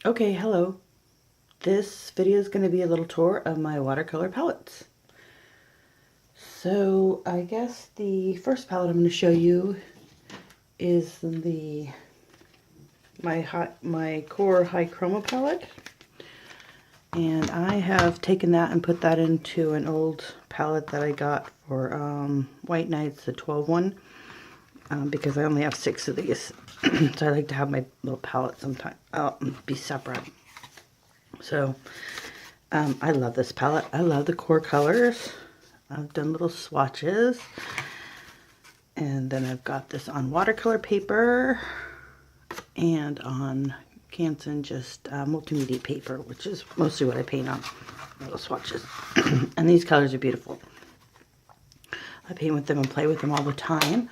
Okay, hello. This video is going to be a little tour of my watercolor palettes. So I guess the first palette I'm going to show you is my Core High Chroma palette. And I have taken that and put that into an old palette that I got for White Nights, the 12 one, because I only have 6 of these. So I like to have my little palette sometime be separate. So I love this palette. I love the core colors. I've done little swatches. And then I've got this on watercolor paper and on Canson just multimedia paper, which is mostly what I paint on, little swatches. And these colors are beautiful. I paint with them and play with them all the time.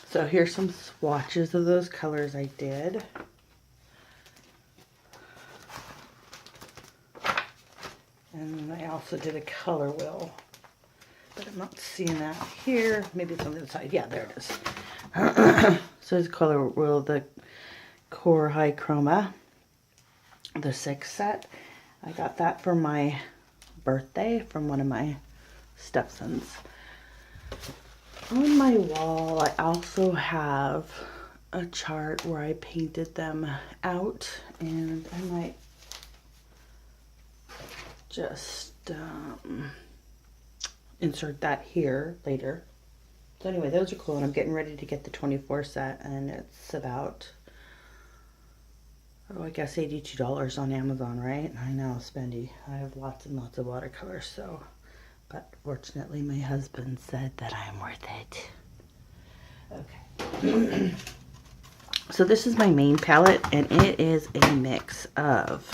So here's some swatches of those colors I did. And I also did a color wheel, but I'm not seeing that here. Maybe it's on the other side. Yeah, there it is. So it's color wheel, the Core High Chroma, the 6 set. I got that for my birthday from one of my stepsons. On my wall, I also have a chart where I painted them out, and I might just insert that here later. So anyway, those are cool, and I'm getting ready to get the 24 set, and it's about, oh, I guess $82 on Amazon, right? I know, spendy. I have lots and lots of watercolors, so, but fortunately my husband said that I'm worth it. Okay. So this is my main palette, and it is a mix of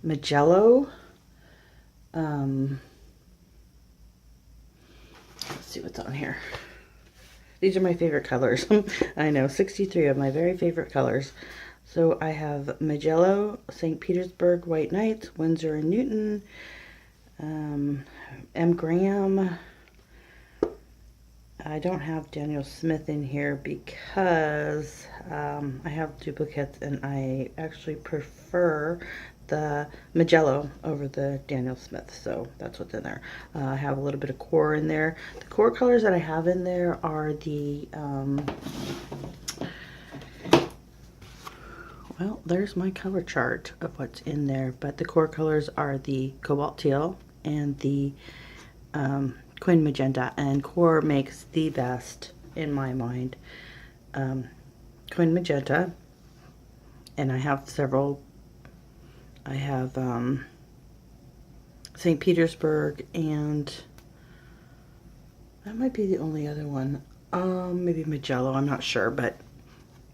Magello, let's see what's on here. These are my favorite colors. I know, 63 of my very favorite colors. So I have Magello, St. Petersburg, White Nights, Winsor and Newton, M. Graham. I don't have Daniel Smith in here because I have duplicates, and I actually prefer the Magello over the Daniel Smith, so that's what's in there. I have a little bit of core in there. The core colors that I have in there are the well, there's my color chart of what's in there, but the core colors are the cobalt teal and the Quin magenta, and core makes the best in my mind. Quin magenta, and I have several. I have St. Petersburg, and that might be the only other one. Maybe Magello, I'm not sure, but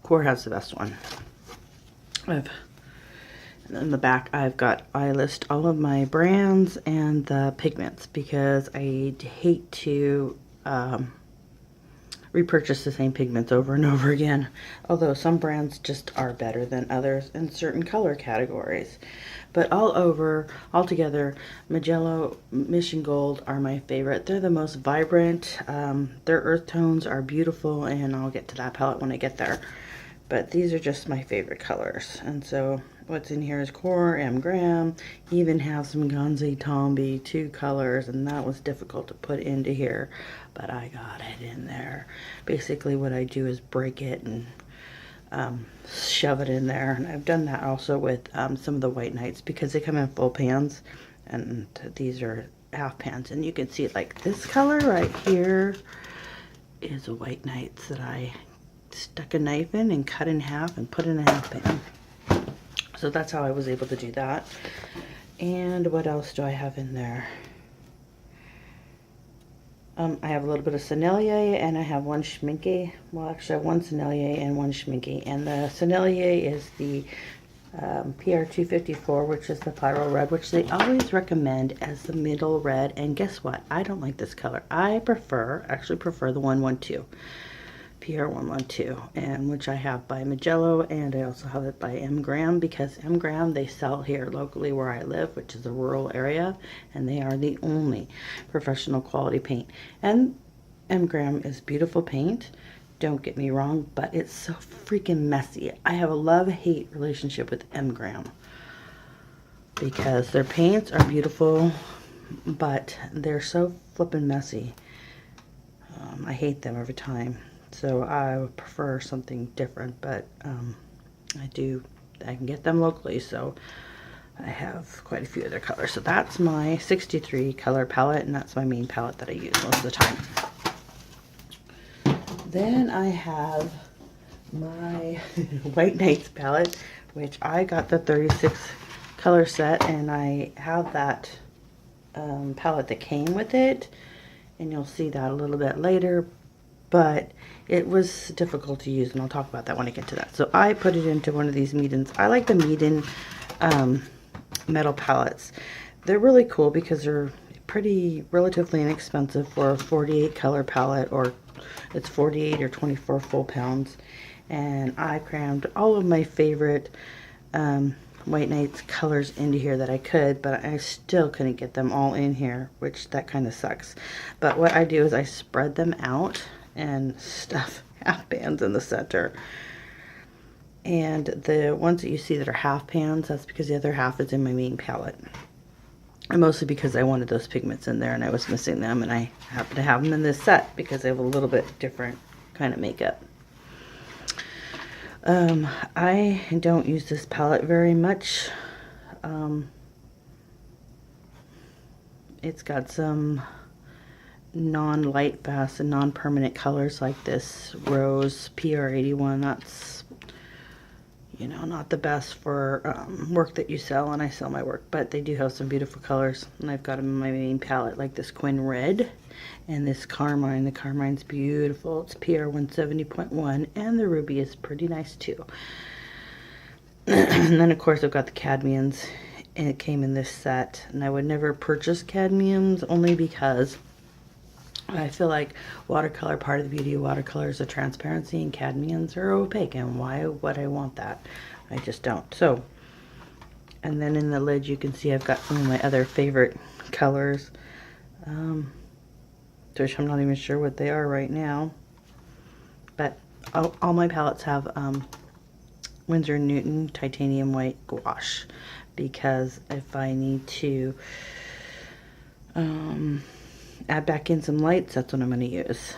core has the best one. And in the back, I list all of my brands and the pigments, because I hate to repurchase the same pigments over and over again, although some brands just are better than others in certain color categories. But altogether, Magello, Mission Gold are my favorite. They're the most vibrant. Their earth tones are beautiful, and I'll get to that palette when I get there. But these are just my favorite colors. And so what's in here is core, M. Graham, even have some Gonzi Tombi 2 colors, and that was difficult to put into here, but I got it in there. Basically what I do is break it and shove it in there, and I've done that also with some of the White Nights, because they come in full pans, and these are half pans, and you can see it like this color right here is a White Nights that I stuck a knife in and cut in half and put in a half pan. So that's how I was able to do that. And what else do I have in there? I have a little bit of Sennelier, and I have one Schmincke. Well, actually I have one Sennelier and one Schmincke. And the Sennelier is the PR254, which is the Pyro Red, which they always recommend as the middle red. And guess what? I don't like this color. I actually prefer the 112. PR112, and which I have by Magello, and I also have it by M. Graham, because M. Graham they sell here locally where I live, which is a rural area, and they are the only professional quality paint. And M. Graham is beautiful paint, don't get me wrong, but it's so freaking messy. I have a love-hate relationship with M-Gram because their paints are beautiful, but they're so flippin' messy. I hate them every time. So I would prefer something different, but I can get them locally, so I have quite a few of their colors. So that's my 63 color palette, and that's my main palette that I use most of the time. Then I have my White Nights palette, which I got the 36 color set, and I have that palette that came with it, and you'll see that a little bit later, but it was difficult to use, and I'll talk about that when I get to that. So I put it into one of these Meedens. I like the Meeden metal palettes. They're really cool because they're pretty relatively inexpensive for a 48 color palette, or it's 48 or 24 full pounds. And I crammed all of my favorite White Nights colors into here that I could, but I still couldn't get them all in here, which that kind of sucks. But what I do is I spread them out and stuff half pans in the center. And the ones that you see that are half pans, that's because the other half is in my main palette. And mostly because I wanted those pigments in there and I was missing them, and I happen to have them in this set because they have a little bit different kind of makeup. I don't use this palette very much. It's got some non-light fast and non-permanent colors like this rose PR81. That's, you know, not the best for work that you sell, and I sell my work, but they do have some beautiful colors, and I've got them in my main palette, like this Quinn Red and this Carmine. The Carmine's beautiful. It's PR 170.1, and the ruby is pretty nice too. And then of course I've got the cadmiums, and it came in this set, and I would never purchase cadmiums only because I feel like watercolor, part of the beauty of watercolor is the transparency, and cadmiums are opaque, and why would I want that? I just don't. So, and then in the lid you can see I've got some of my other favorite colors, which I'm not even sure what they are right now, but all my palettes have Winsor & Newton titanium white gouache, because if I need to add back in some lights, that's what I'm going to use.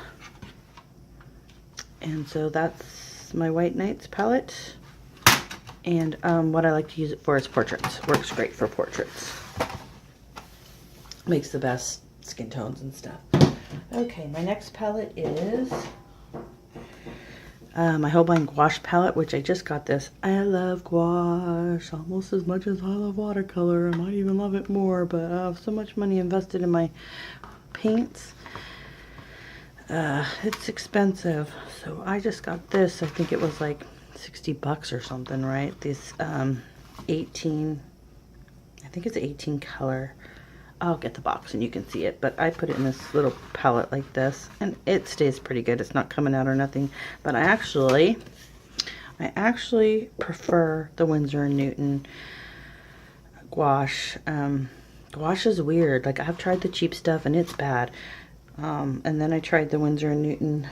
And so that's my White Nights palette, and what I like to use it for is portraits. Works great for portraits. Makes the best skin tones and stuff. Okay, my next palette is my Holbein gouache palette, which I just got this. I love gouache almost as much as I love watercolor. I might even love it more, but I have so much money invested in my paints. It's expensive, so I just got this. I think it was like 60 bucks or something, right? This 18, I think it's 18 color. I'll get the box and you can see it, but I put it in this little palette like this, and it stays pretty good. It's not coming out or nothing, but I actually prefer the Winsor & Newton gouache. Gouache is weird. Like, I've tried the cheap stuff and it's bad. And then I tried the Winsor & Newton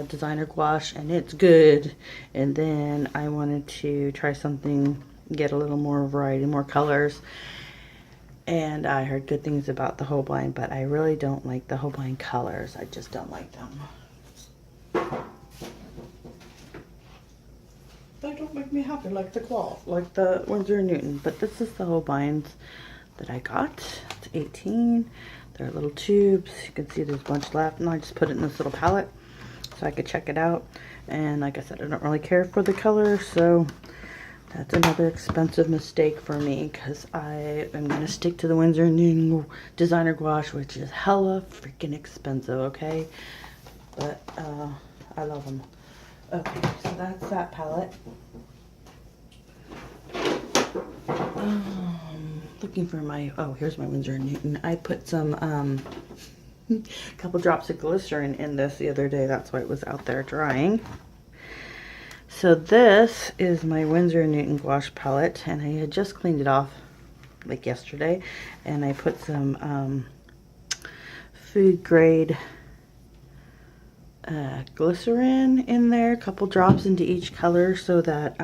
designer gouache, and it's good. And then I wanted to try something, get a little more variety, more colors. And I heard good things about the Holbein, but I really don't like the Holbein colors. I just don't like them. They don't make me happy like the Winsor & Newton. But this is the Holbeins that I got. It's 18. They're little tubes. You can see there's a bunch left, and I just put it in this little palette so I could check it out. And like I said, I don't really care for the color, so that's another expensive mistake for me, because I am going to stick to the Winsor & Newton designer gouache, which is hella freaking expensive, okay? But I love them. Okay, so that's that palette. Looking for my, oh, here's my Winsor & Newton. I put some, couple drops of glycerin in this the other day. That's why it was out there drying. So this is my Winsor & Newton gouache palette, and I had just cleaned it off like yesterday, and I put some food grade glycerin in there, a couple drops into each color so that,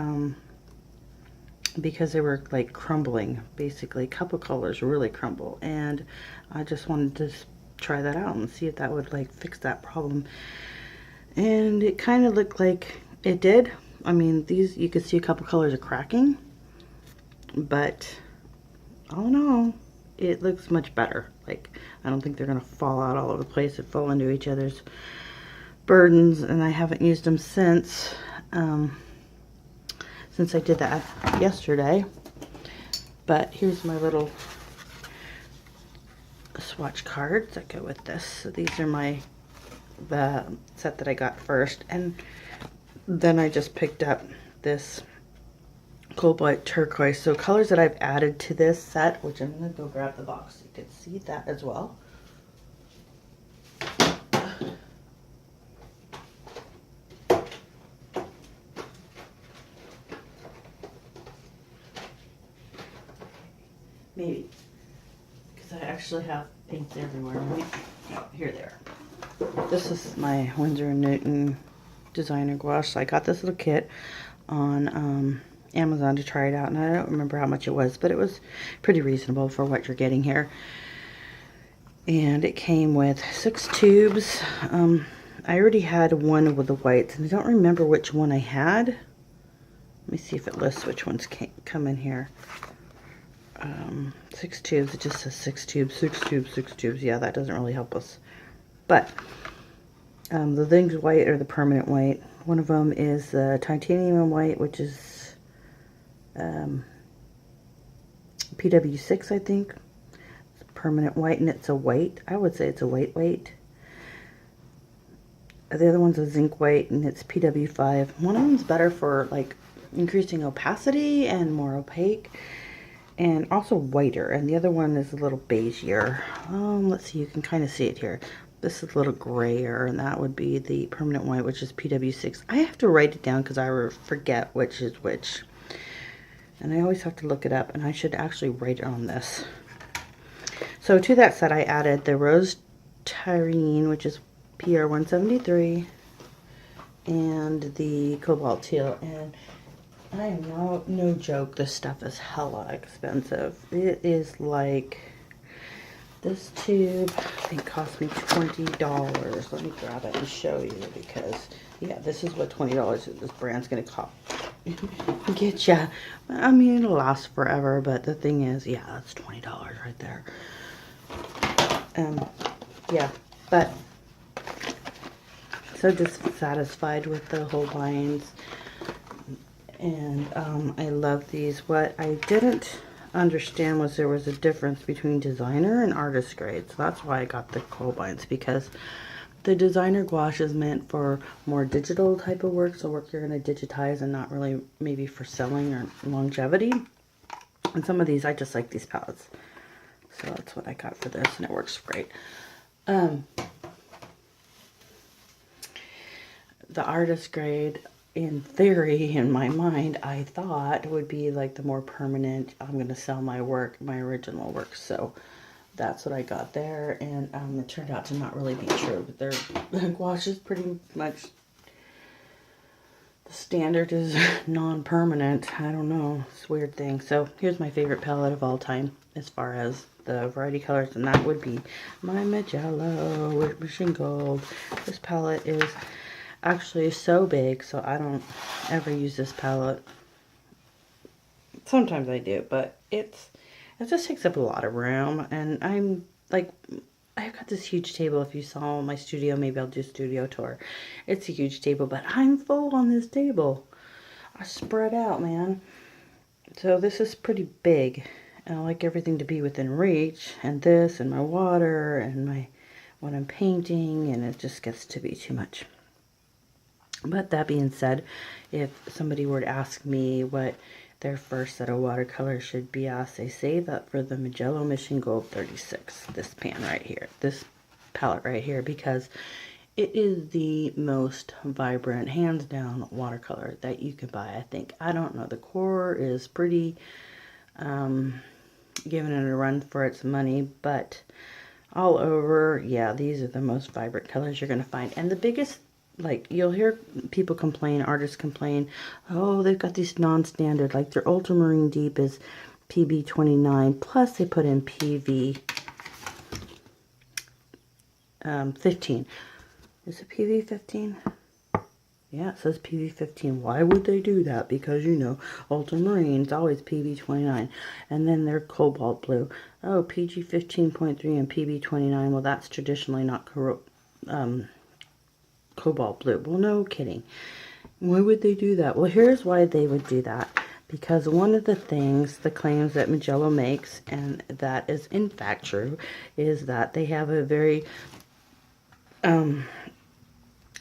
because they were like crumbling, basically. A couple colors really crumble, and I just wanted to try that out and see if that would like fix that problem. And it kind of looked like it did. I mean, these, you could see a couple colors are cracking, but all in all, it looks much better. Like, I don't think they're gonna fall out all over the place and fall into each other's burdens, and I haven't used them since I did that yesterday. But here's my little swatch cards that go with this. So these are the set that I got first, and then I just picked up this cobalt turquoise. So colors that I've added to this set, which I'm gonna go grab the box so you can see that as well. Maybe, because I actually have paints everywhere. Oh, here they are. This is my Winsor & Newton designer gouache. So I got this little kit on Amazon to try it out, and I don't remember how much it was, but it was pretty reasonable for what you're getting here. And it came with 6 tubes. I already had one with the whites, and I don't remember which one I had. Let me see if it lists which ones come in here. 6 tubes. It just says 6 tubes, 6 tubes, 6 tubes. Yeah, that doesn't really help us. But the things white are the permanent white. One of them is the titanium white, which is PW6, I think. It's a permanent white, and it's a white. I would say it's a white. The other one's a zinc white, and it's PW5. One of them's better for like increasing opacity and more opaque, and also whiter, and the other one is a little beigeier. Let's see, you can kind of see it here. This is a little grayer, and that would be the permanent white, which is PW6. I have to write it down because I forget which is which, and I always have to look it up, and I should actually write it on this. So to that set, I added the rose tyrene, which is PR173, and the cobalt teal, and I am no joke, this stuff is hella expensive. It is like, this tube, I think, cost me $20. Let me grab it and show you, because, yeah, this is what $20 this brand's gonna cost. Get ya. I mean, it'll last forever, but the thing is, yeah, that's $20 right there. Yeah, but, so dissatisfied with the whole binds. And I love these. What I didn't understand was there was a difference between designer and artist grade. So that's why I got the Holbeins, because the designer gouache is meant for more digital type of work. So work you're going to digitize and not really maybe for selling or longevity. And some of these, I just like these palettes. So that's what I got for this, and it works great. The artist grade, in theory, in my mind, I thought would be like the more permanent, I'm going to sell my work, my original work. So that's what I got there, and it turned out to not really be true. But their gouache is pretty much, the standard is non-permanent. I don't know, it's a weird thing. So here's my favorite palette of all time as far as the variety colors, and that would be my Magello with Machine Gold. This palette is actually so big, so I don't ever use this palette. Sometimes I do, but it just takes up a lot of room, and I'm like, I've got this huge table. If you saw my studio, maybe I'll do a studio tour. It's a huge table, but I'm full on this table. I spread out, man. So this is pretty big, and I like everything to be within reach, and this, and my water, and my what I'm painting, and it just gets to be too much. But that being said, if somebody were to ask me what their first set of watercolors should be, I say save that for the Magello Mission Gold 36. This pan right here, this palette right here, because it is the most vibrant, hands down, watercolor that you can buy, I think. I don't know, the core is pretty, giving it a run for its money, but all over, yeah, these are the most vibrant colors you're going to find. And the biggest like, you'll hear people complain, artists complain, oh, they've got these non-standard, like their ultramarine deep is PB29, plus they put in PV 15. Is it PV 15? Yeah, it says PV 15. Why would they do that? Because, you know, ultramarine's always PV 29. And then they're cobalt blue. Oh, PG 15.3 and PB 29. Well, that's traditionally not cobalt blue. Well, no kidding. Why would they do that? Well, here's why they would do that. Because one of the things, the claims that Magello makes, and that is in fact true, is that they have a very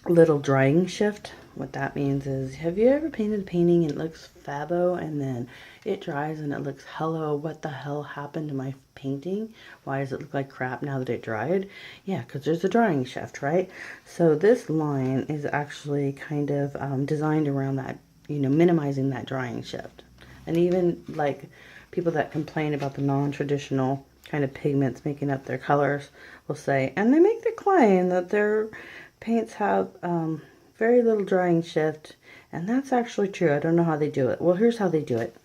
little drying shift. What that means is, have you ever painted a painting and it looks fabo and then it dries and it looks, hello, what the hell happened to my painting? Why does it look like crap now that it dried? Yeah, because there's a drying shift, right? So this line is actually kind of designed around that, you know, minimizing that drying shift. And even like people that complain about the non-traditional kind of pigments making up their colors will say, and they make the claim that their paints have very little drying shift, and that's actually true. I don't know how they do it. Well, here's how they do it.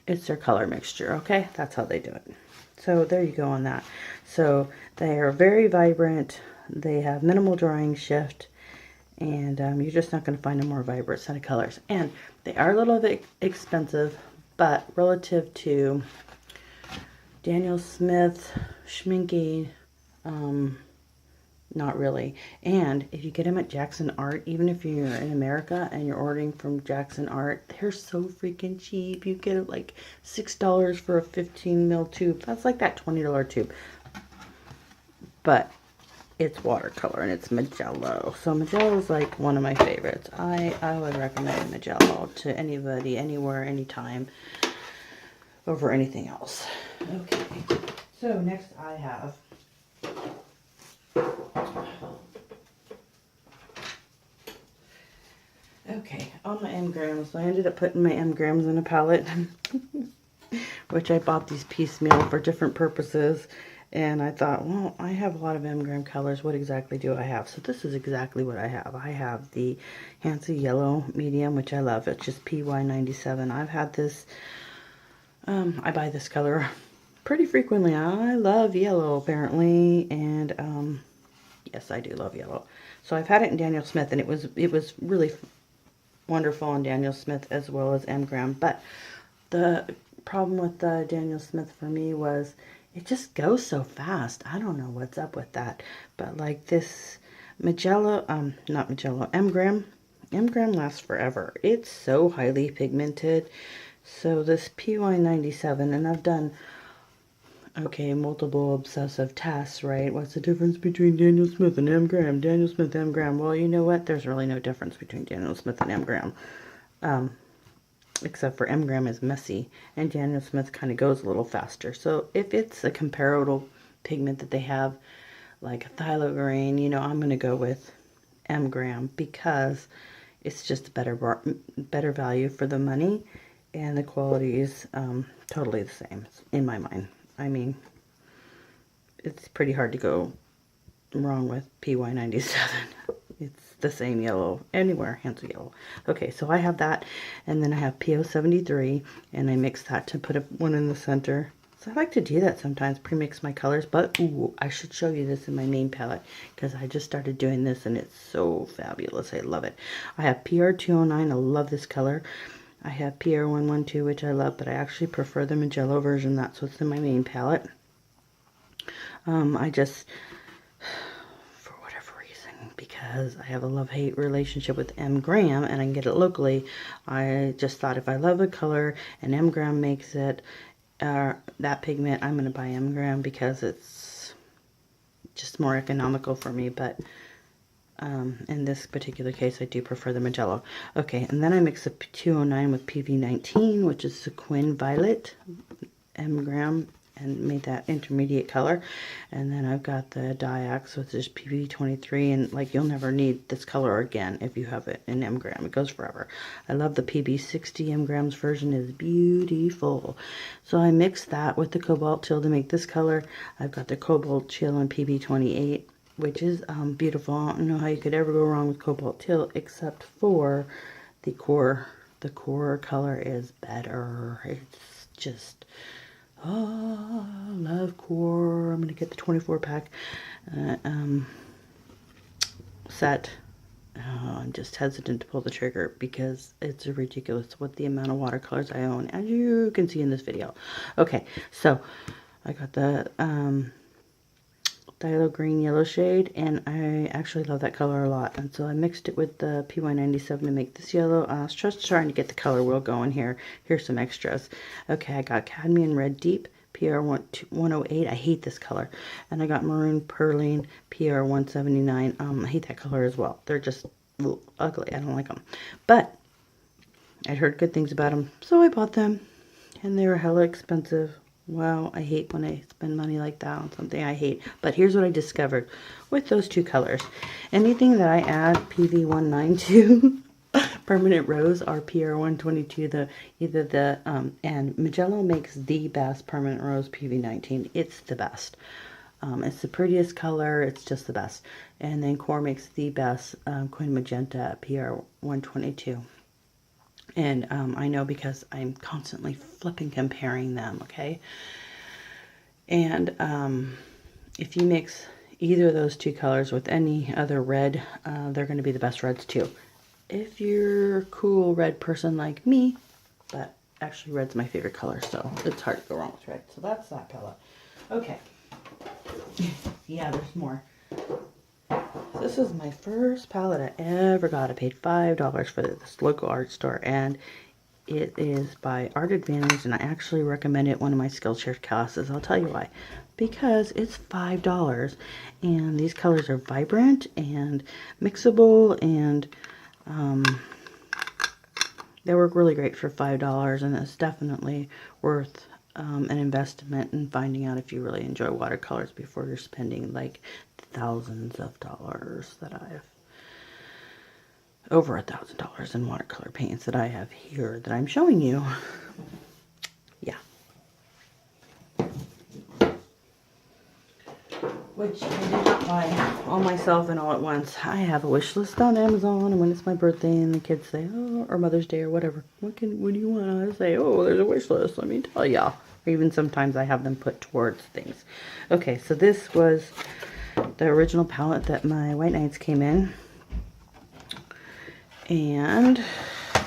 It's their color mixture, okay? That's how they do it. So there you go on that. So they are very vibrant. They have minimal drying shift, and you're just not going to find a more vibrant set of colors. And they are a little bit expensive, but relative to Daniel Smith, Schminke, not really. And if you get them at Jackson Art, even if you're in America and you're ordering from Jackson Art, they're so freaking cheap. You get it like $6 for a 15 mil tube. That's like that $20 tube. But it's watercolor and it's Magello. So Magello is like one of my favorites. I would recommend Magello to anybody, anywhere, anytime, over anything else. Okay. So next I have okay, all my M-grams. So I ended up putting my M-grams in a palette, which I bought these piecemeal for different purposes. And I thought, well, I have a lot of M-gram colors. What exactly do I have? So this is exactly what I have. I have the Hansa Yellow Medium, which I love. It's just PY97. I've had this, I buy this color pretty frequently. I love yellow, apparently. And, yes, I do love yellow. So I've had it in Daniel Smith, and it was really wonderful in Daniel Smith as well as M-gram. But the problem with the Daniel Smith for me was it just goes so fast. I don't know what's up with that. But like this Magello, not Magello, M-gram lasts forever. It's so highly pigmented. So this PY97, and I've done, okay, multiple obsessive tests, right? What's the difference between Daniel Smith and M-gram? Daniel Smith, M-gram. Well, you know what? There's really no difference between Daniel Smith and M-gram. Except for M-gram is messy, and Daniel Smith kind of goes a little faster. So if it's a comparable pigment that they have, like a Thylogreen, you know, I'm going to go with M-gram because it's just a better value for the money, and the quality is totally the same in my mind. I mean, it's pretty hard to go wrong with PY97. It's the same yellow anywhere, Hansa Yellow. Okay, so I have that, and then I have PO73, and I mix that to put one in the center. So I like to do that sometimes, pre-mix my colors, but ooh, I should show you this in my main palette, because I just started doing this, and it's so fabulous. I love it. I have PR209. I love this color. I have PR112, which I love, but I actually prefer the Magello version. That's what's in my main palette. I just, for whatever reason, because I have a love-hate relationship with M-gram and I can get it locally, I just thought if I love a color and M-gram makes it, that pigment, I'm going to buy M-gram because it's just more economical for me. But in this particular case, I do prefer the Magello. Okay, and then I mix the 209 with PV19, which is Sequin Violet, M-gram, and made that intermediate color. And then I've got the Diax, which is PV23, and like you'll never need this color again if you have it in M-gram. It goes forever. I love the PB60 M-grams version. Is beautiful. So I mixed that with the Cobalt Chill to make this color. I've got the Cobalt Chill in PB28. which is beautiful. I don't know how you could ever go wrong with cobalt teal, except for the core. The core color is better. It's just, oh, love core. I'm gonna get the 24 pack set. I'm just hesitant to pull the trigger because it's ridiculous what the amount of watercolors I own, as you can see in this video. Okay, so I got the phthalo green yellow shade, and I actually love that color a lot, and so I mixed it with the PY97 to make this yellow. I was just trying to get the color wheel going here. Here's some extras. Okay, I got cadmium red deep PR108. I hate this color. And I got maroon perline PR179. I hate that color as well. They're just ugly. I don't like them. But I'd heard good things about them, so I bought them. And they were hella expensive. Wow, I hate when I spend money like that on something I hate. But here's what I discovered with those two colors. Anything that I add PV19 to, permanent rose, or PR122, and Magello makes the best permanent rose PV19. It's the best. It's the prettiest color. It's just the best. And then Core makes the best Queen Magenta PR122. And I know because I'm constantly flipping comparing them, okay? And if you mix either of those two colors with any other red, they're going to be the best reds too. If you're a cool red person like me, but actually red's my favorite color, so it's hard to go wrong with red. So that's that palette. Okay. Yeah, there's more. This is my first palette I ever got. I paid $5 for this local art store, and it is by Art Advantage, and I actually recommend it one of my Skillshare classes. I'll tell you why. Because it's $5, and these colors are vibrant and mixable, and they work really great for $5, and it's definitely worth an investment in finding out if you really enjoy watercolors before you're spending like thousands of dollars that I have. Over $1,000 in watercolor paints that I have here that I'm showing you. Yeah. Which I did not buy all myself and all at once. I have a wish list on Amazon, and when it's my birthday and the kids say, oh, or Mother's Day or whatever, what do you want? I say, oh, there's a wish list, let me tell ya. Or even sometimes I have them put towards things. Okay, so this was the original palette that my White Nights came in. And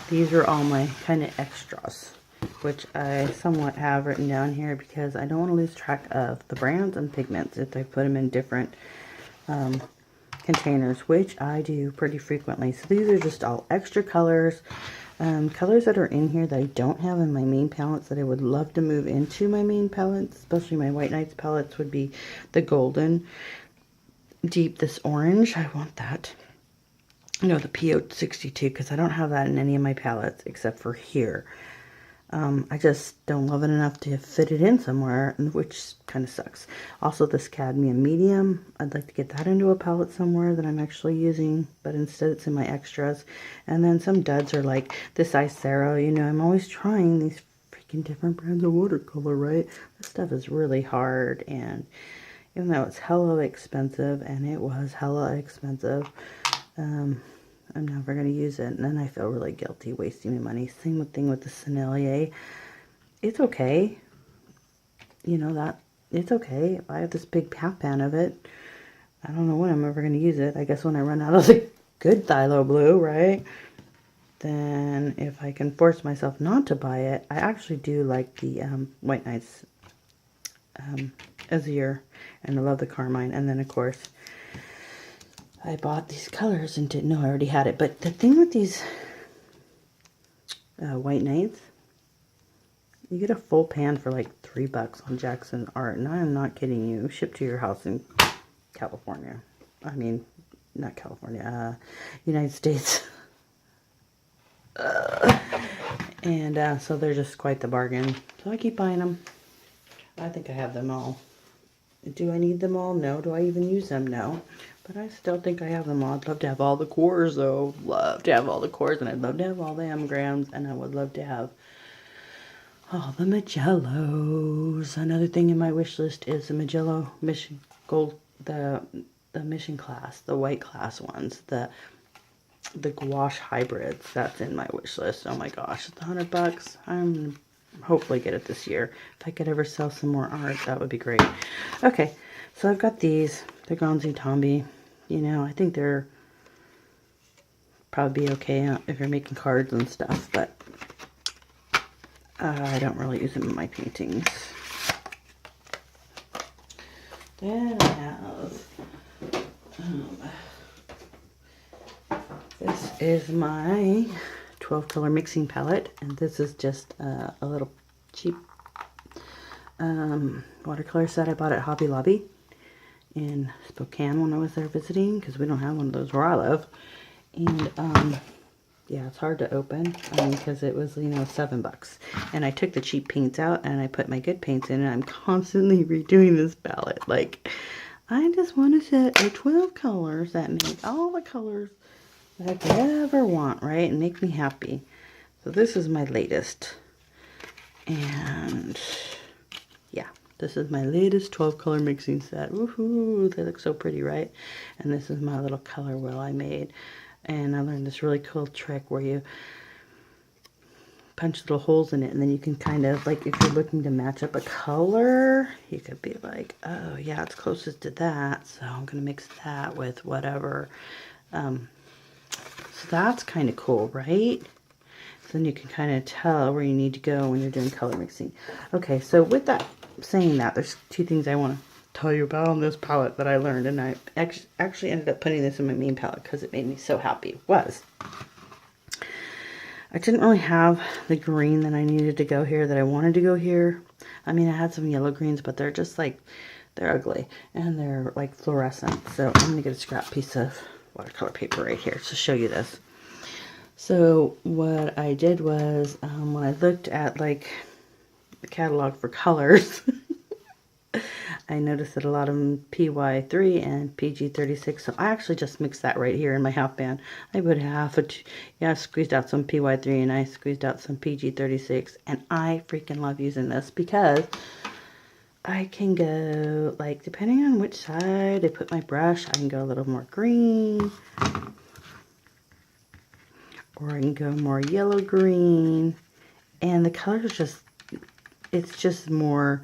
these are all my kind of extras, which I somewhat have written down here because I don't want to lose track of the brands and pigments if I put them in different containers, which I do pretty frequently. So these are just all extra colors. Colors that are in here that I don't have in my main palettes that I would love to move into my main palettes, especially my White Nights palettes, would be the golden deep, this orange. I want that. No, the PO62, because I don't have that in any of my palettes except for here. I just don't love it enough to fit it in somewhere, which kind of sucks. Also, this cadmium medium, I'd like to get that into a palette somewhere that I'm actually using, but instead it's in my extras. And then some duds are like this Icero. You know, I'm always trying these freaking different brands of watercolor, right? This stuff is really hard, and even though it's hella expensive, and it was hella expensive, I'm never going to use it, and then I feel really guilty wasting my money. Same thing with the Sennelier. It's okay. You know that. It's okay. I have this big pan of it. I don't know when I'm ever going to use it. I guess when I run out of the good phthalo blue, right? Then if I can force myself not to buy it, I actually do like the White Nights Azure, and I love the Carmine. And then, of course, I bought these colors and didn't know I already had it. But the thing with these White Nights, you get a full pan for like $3 on Jackson Art. And I am not kidding you. Shipped to your house in California. I mean, not California, United States. And so they're just quite the bargain. So I keep buying them. I think I have them all. Do I need them all? No. Do I even use them? No. But I still think I have them all. I'd love to have all the cores, though. Love to have all the cores, and I'd love to have all the anagrams, and I would love to have all the Magellos. Another thing in my wish list is the Magello Mission Gold, the the mission class, the white class ones, the gouache hybrids. That's in my wish list. Oh my gosh, it's $100. I'm hopefully get it this year. If I could ever sell some more art, that would be great. Okay, so I've got these. They're Gonzi Tombi. You know, I think they're probably be okay if you're making cards and stuff, but I don't really use them in my paintings. Then I have this is my 12 color mixing palette, and this is just a little cheap watercolor set I bought at Hobby Lobby in Spokane when I was there visiting, because we don't have one of those where I live. And yeah, it's hard to open, because it was, you know, $7. And I took the cheap paints out and I put my good paints in, and I'm constantly redoing this palette. Like, I just want to set the 12 colors that make all the colors that I could ever want, right? And make me happy. So this is my latest. And yeah, this is my latest 12 color mixing set. Woohoo! They look so pretty, right? And this is my little color wheel I made. And I learned this really cool trick where you punch little holes in it, and then you can kind of, like, if you're looking to match up a color, you could be like, oh yeah, it's closest to that, so I'm gonna mix that with whatever. So that's kind of cool, right? So then you can kind of tell where you need to go when you're doing color mixing. Okay, so with that, saying that, there's two things I want to tell you about on this palette that I learned, and I actually ended up putting this in my main palette because it made me so happy. I didn't really have the green that I needed to go here, that I wanted to go here. I mean, I had some yellow greens, but they're just like, they're ugly, and they're like fluorescent. So I'm going to get a scrap piece of watercolor paper right here to show you this. So what I did was, when I looked at like the catalog for colors, I noticed that a lot of them PY3 and PG36, so I actually just mixed that right here in my half band. I put I squeezed out some PY3 and I squeezed out some PG36, and I freaking love using this because I can go, like, depending on which side I put my brush, I can go a little more green, or I can go more yellow-green, and the colors just, it's just more,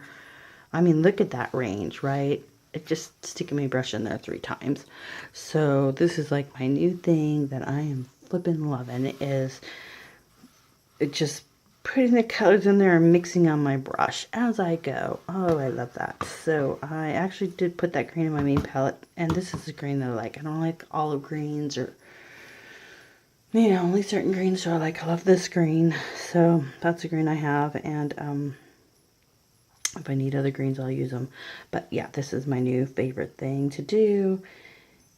I mean, look at that range, right? It just sticking my brush in there 3 times. So this is like my new thing that I am flipping loving. It just putting the colors in there and mixing on my brush as I go. Oh, I love that. So I actually did put that green in my main palette, and this is the green that I like. I don't like olive greens or, you know, only certain greens. So I love this green. So that's the green I have, and if I need other greens, I'll use them. But yeah, this is my new favorite thing to do,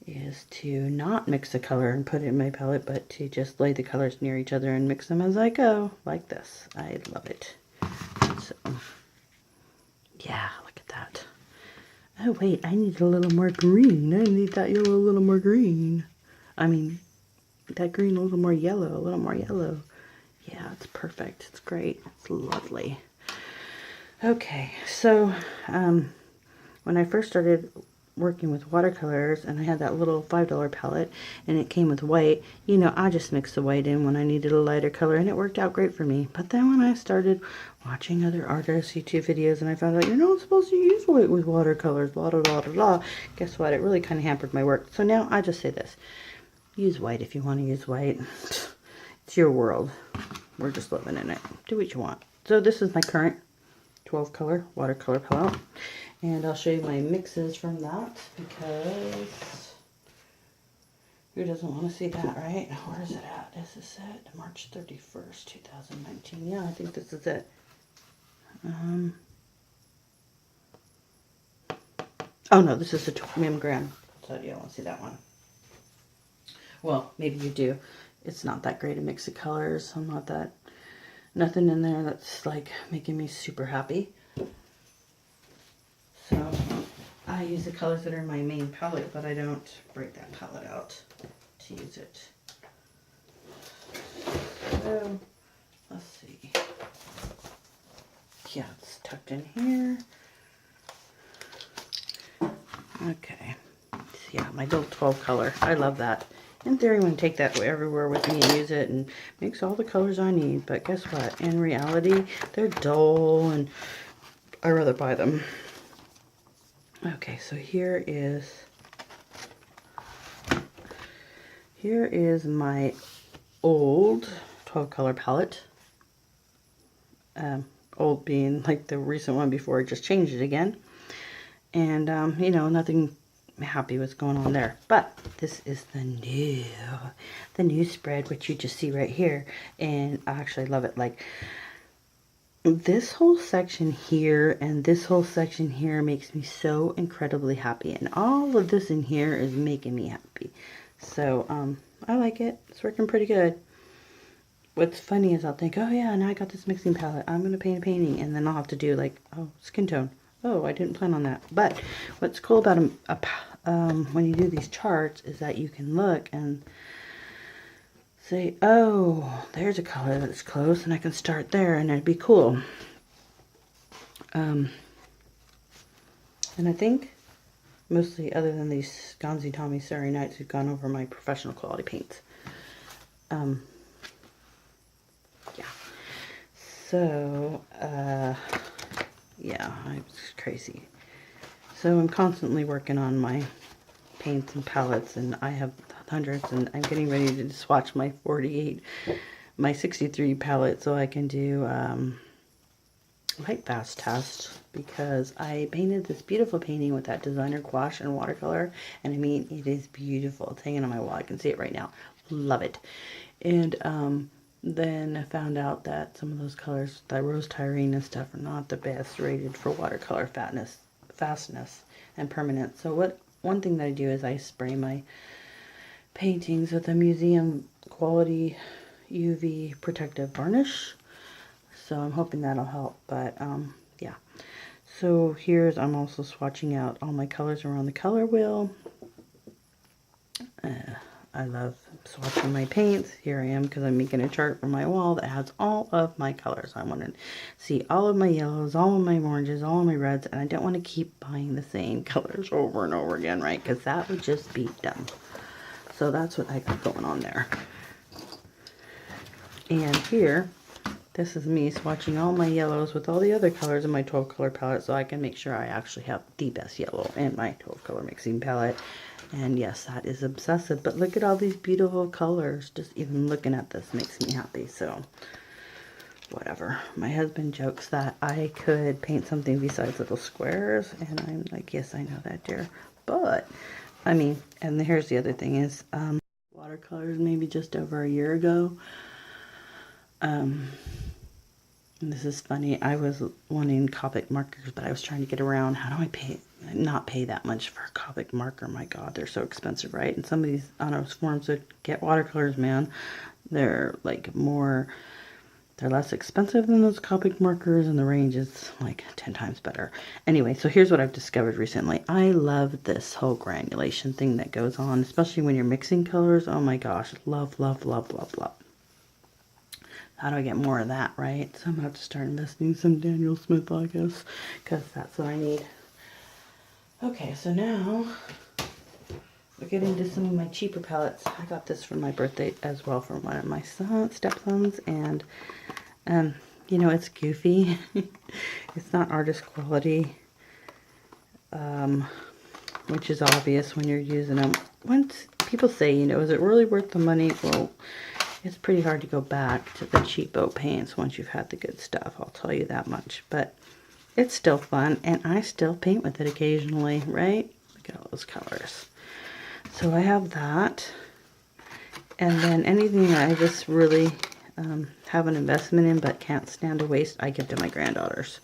is to not mix the color and put it in my palette, but to just lay the colors near each other and mix them as I go, like this. I love it. So, yeah, look at that. Oh, wait, I need a little more green. I need that yellow a little more green. I mean, that green a little more yellow, a little more yellow. Yeah, it's perfect. It's great. It's lovely. Okay, so when I first started working with watercolors, and I had that little $5 palette, and it came with white, you know, I just mixed the white in when I needed a lighter color, and it worked out great for me. But then when I started watching other artists' YouTube videos, and I found out you're not supposed to use white with watercolors, blah, blah, blah, blah, blah, guess what? It really kind of hampered my work. So now I just say this: use white if you want to use white. It's your world. We're just living in it. Do what you want. So this is my current 12 color watercolor palette, and I'll show you my mixes from that, because who doesn't want to see that, right? Where is it at? Is this it? March 31st, 2019. Yeah, I think this is it. Oh no, this is the Mim Gram, so you don't want to see that one. Well, maybe you do. It's not that great a mix of colors. I'm not that, nothing in there that's like making me super happy. So I use the colors that are in my main palette, but I don't break that palette out to use it. So let's see. Yeah, it's tucked in here. Okay. Yeah, my little 12 color. I love that. In theory, I'm going to take that everywhere with me and use it and mix all the colors I need. But guess what? In reality, they're dull and I'd rather buy them. Okay, so here is my old 12 color palette. Old being like the recent one before I just changed it again. And, you know, nothing happy what's going on there. But this is the new spread, which you just see right here. And I actually love it. Like, this whole section here and this whole section here makes me so incredibly happy. And all of this in here is making me happy. So, I like it. It's working pretty good. What's funny is I'll think, oh yeah, now I got this mixing palette. I'm going to paint a painting. And then I'll have to do like, oh, skin tone. Oh, I didn't plan on that. But what's cool about when you do these charts is that you can look and say, oh, there's a color that's close, and I can start there, and it'd be cool. And I think mostly, other than these Gonzi Tommy Starry Nights, who've gone over my professional quality paints. Yeah. So, yeah, it's crazy. So I'm constantly working on my paints and palettes, and I have hundreds, and I'm getting ready to swatch my 63 palette so I can do light fast test, because I painted this beautiful painting with that designer gouache and watercolor, and I mean, it is beautiful. It's hanging on my wall. I can see it right now. Love it. And then I found out that some of those colors, the rose tyrene and stuff, are not the best rated for watercolor fastness and permanence. So one thing that I do is I spray my paintings with a museum quality UV protective varnish. So I'm hoping that'll help. But yeah. So I'm also swatching out all my colors around the color wheel. I love swatching my paints. Here I am, because I'm making a chart for my wall that has all of my colors. I want to see all of my yellows, all of my oranges, all of my reds, and I don't want to keep buying the same colors over and over again, right? Because that would just be dumb. So that's what I got going on there. And here, this is me swatching all my yellows with all the other colors in my 12 color palette, so I can make sure I actually have the best yellow in my 12 color mixing palette. And yes, that is obsessive, but look at all these beautiful colors. Just even looking at this makes me happy. So whatever. My husband jokes that I could paint something besides little squares, and I'm like, yes, I know that, dear. But I mean, and here's the other thing is, watercolors maybe just over a year ago. And this is funny. I was wanting Copic markers, but I was trying to get around, how do I not pay that much for a Copic marker? My God, they're so expensive, right? And some of these on those forums that get watercolors, man, they're like they're less expensive than those Copic markers, and the range is like 10 times better. Anyway, so here's what I've discovered recently. I love this whole granulation thing that goes on, especially when you're mixing colors. Oh my gosh, love, love, love, love, love. How do I get more of that, right? So I'm going to have to start investing some Daniel Smith, I guess, because that's what I need. Okay, so now we're getting into some of my cheaper palettes. I got this for my birthday as well from one of my stepsons, and you know, it's goofy. It's not artist quality, which is obvious when you're using them. Once people say, you know, is it really worth the money? Well, it's pretty hard to go back to the cheapo paints once you've had the good stuff, I'll tell you that much. But it's still fun, and I still paint with it occasionally, right? Look at all those colors. So I have that. And then anything that I just really have an investment in but can't stand to waste, I give to my granddaughters.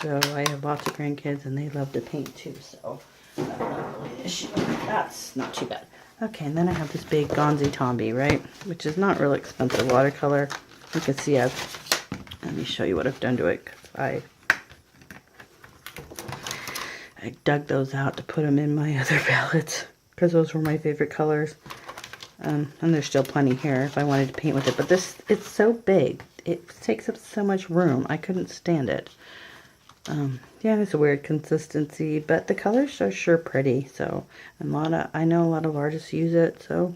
So I have lots of grandkids, and they love to paint too, so that's not really an issue. That's not too bad. Okay, and then I have this big Gonzi Tommy, right? Which is not real expensive watercolor. You can see let me show you what I've done to it, because I dug those out to put them in my other palettes, because those were my favorite colors. And there's still plenty here if I wanted to paint with it. But it's so big. It takes up so much room. I couldn't stand it. Yeah, it's a weird consistency, but the colors are sure pretty. So, I know a lot of artists use it. So,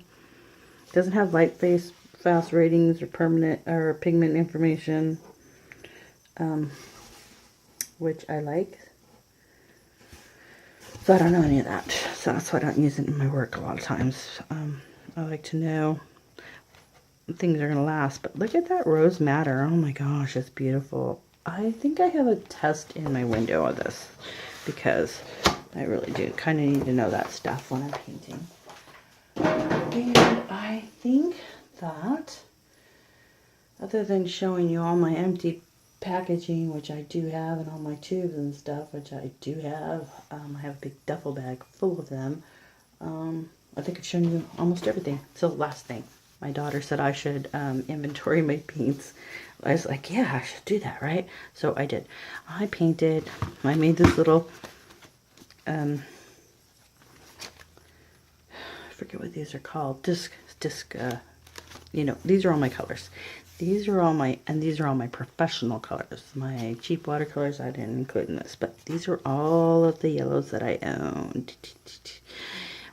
it doesn't have light face fast ratings or permanent or pigment information, which I like. So I don't know any of that. So that's why I don't use it in my work a lot of times. I like to know things are going to last. But look at that rose madder. Oh my gosh, it's beautiful. I think I have a test in my window of this because I really do kind of need to know that stuff when I'm painting. And I think that, other than showing you all my empty packaging, which I do have, and all my tubes and stuff, which I do have, I have a big duffel bag full of them. I think I've shown you almost everything. So last thing, my daughter said I should inventory my paints. I was like, yeah, I should do that, right? So I did. I made this little, I forget what these are called, you know, these are all my colors. These are all my professional colors. My cheap watercolors I didn't include in this, but these are all of the yellows that I own.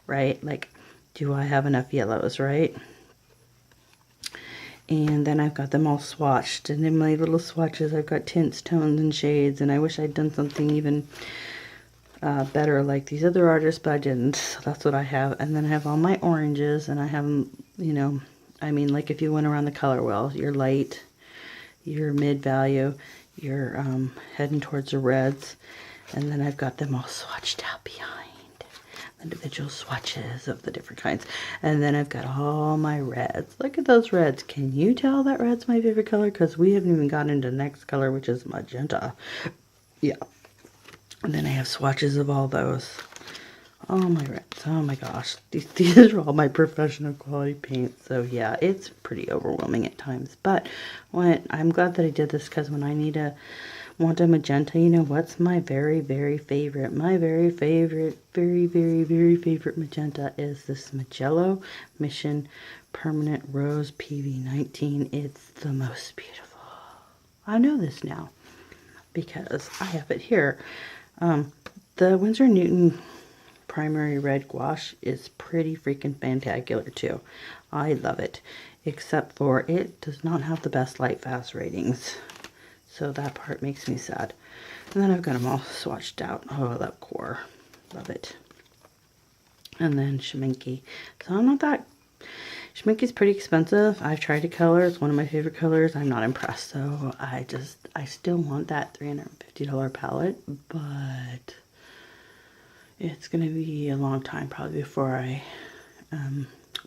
Right? Like, do I have enough yellows, right? And then I've got them all swatched. And in my little swatches, I've got tints, tones, and shades. And I wish I'd done something even better like these other artists, but I didn't. So that's what I have. And then I have all my oranges, and I have them, you know, I mean, like if you went around the color wheel, your light, your mid-value, you're heading towards the reds. And then I've got them all swatched out behind. Individual swatches of the different kinds. And then I've got all my reds. Look at those reds. Can you tell that red's my favorite color? Because we haven't even gotten into the next color, which is magenta. Yeah. And then I have swatches of all those. Oh my reds. Oh my gosh. These are all my professional quality paints. So yeah, it's pretty overwhelming at times. But I'm glad that I did this, because when I want a magenta, you know what's my very, very favorite? My very favorite, very, very, very favorite magenta is this Magello Mission Permanent Rose PV19. It's the most beautiful. I know this now because I have it here. The Winsor Newton Primary Red Gouache is pretty freaking fantacular too. I love it, except for it does not have the best light fast ratings. So that part makes me sad. And then I've got them all swatched out. Oh, that core. Love it. And then Schminke. So I'm not that... Schminke's pretty expensive. I've tried to color. It's one of my favorite colors. I'm not impressed. So I still want that $350 palette. But it's going to be a long time probably before I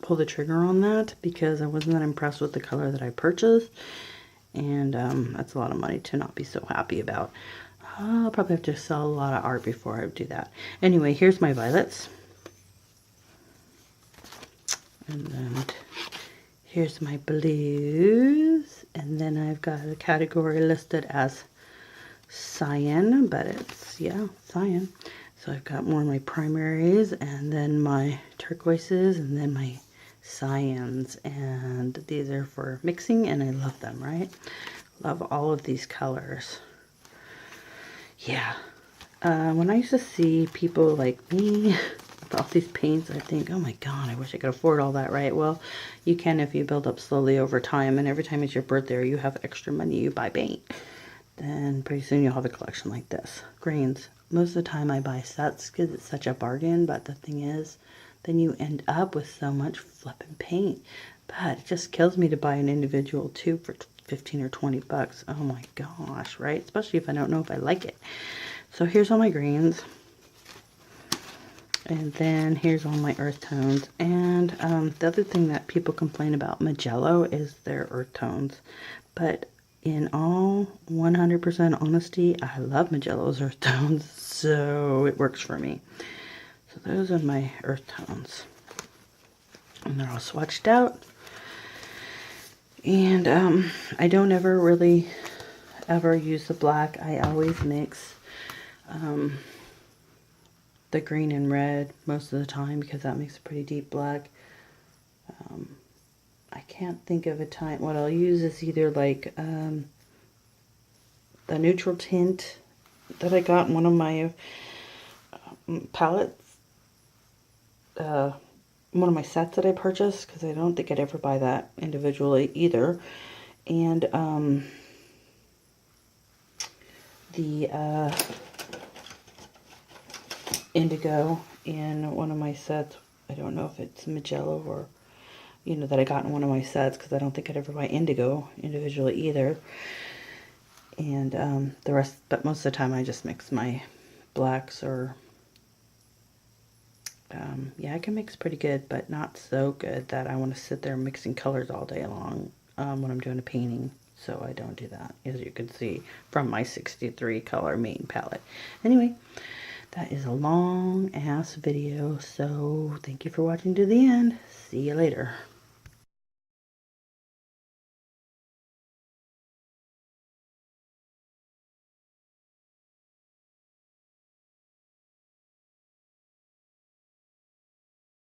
pull the trigger on that, because I wasn't that impressed with the color that I purchased. And that's a lot of money to not be so happy about. I'll probably have to sell a lot of art before I do that. Anyway, here's my violets. And then here's my blues. And then I've got a category listed as cyan, but it's, yeah, cyan. So I've got more of my primaries, and then my turquoises, and then my cyans, and these are for mixing, and I love them, right? Love all of these colors. Yeah. When I used to see people like me with all these paints, I think, oh my god, I wish I could afford all that, right? Well, you can if you build up slowly over time, and every time it's your birthday or you have extra money, you buy paint. Then pretty soon you'll have a collection like this. Greens. Most of the time I buy sets because it's such a bargain, but the thing is, then you end up with so much flipping paint. But it just kills me to buy an individual tube for 15 or 20 bucks. Oh my gosh, right? Especially if I don't know if I like it. So here's all my greens. And then here's all my earth tones. And the other thing that people complain about Magello is their earth tones. But in all 100% honesty, I love Magello's earth tones, so it works for me. So those are my earth tones. And they're all swatched out. And I don't ever use the black. I always mix the green and red most of the time, because that makes a pretty deep black. I can't think of a time. What I'll use is either like the neutral tint that I got in one of my palettes, one of my sets that I purchased, because I don't think I'd ever buy that individually either. And the indigo in one of my sets. I don't know if it's Magello or, you know, that I got in one of my sets, because I don't think I'd ever buy indigo individually either. And the rest, but most of the time I just mix my blacks or, yeah, I can mix pretty good, but not so good that I want to sit there mixing colors all day long when I'm doing a painting. So I don't do that, as you can see from my 63 color main palette. Anyway, that is a long ass video, so thank you for watching to the end. See you later.